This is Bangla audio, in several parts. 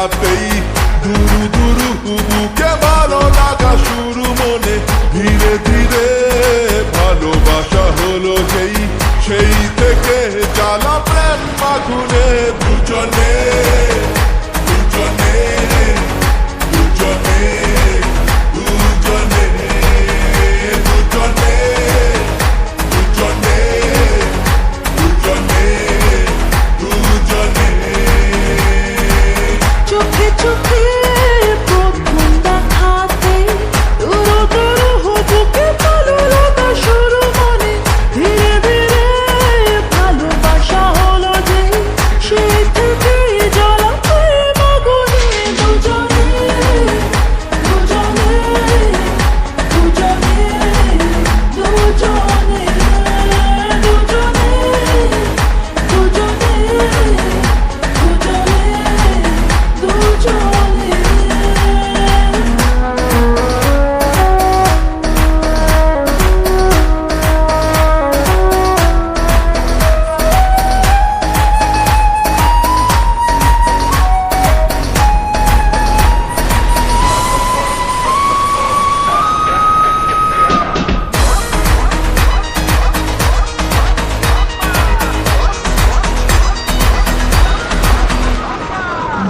রাতেই দুরু দুরু বুকে ভালো লাগা শুরু মনে ধীরে ধীরে ভালোবাসা হলো সেই থেকে জ্বালা প্রেম আগুনে দুজনে দুজনে দুজনে দুজনে দুজনে দুজনে দুজনে দুজনে চোখে চোখে প্রথম দেখাতে দুরু দুরু বুকে ভালো লাগা শুরু মনে ধীরে ধীরে ভালোবাসা হলো যে সেই থেকে জ্বালা প্রেম আগুনে দুজনে দুজনে দুজনে দুজনে দুজনে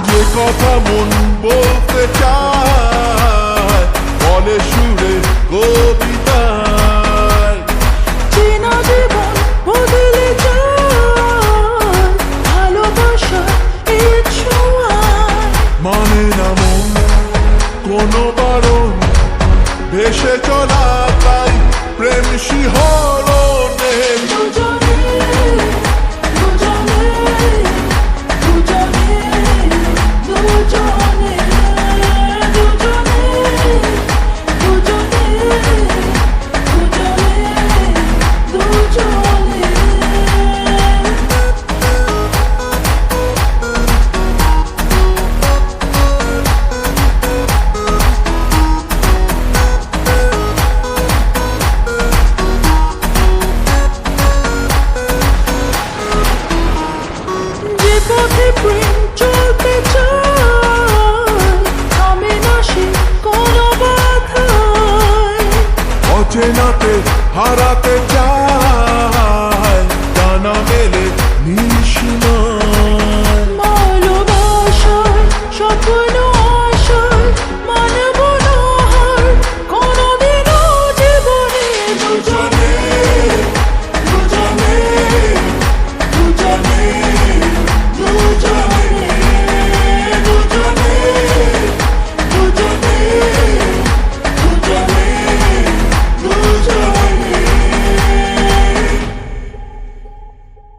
যে কথা মন বলতে চায় বলে সুরে কবিতায় চেনা জীবন বদলে যায় ভালোবাসা এই ছোঁয়ায় মানে না মন কোনো বারণ ভেসে চলা তাই প্রেম শিহরণ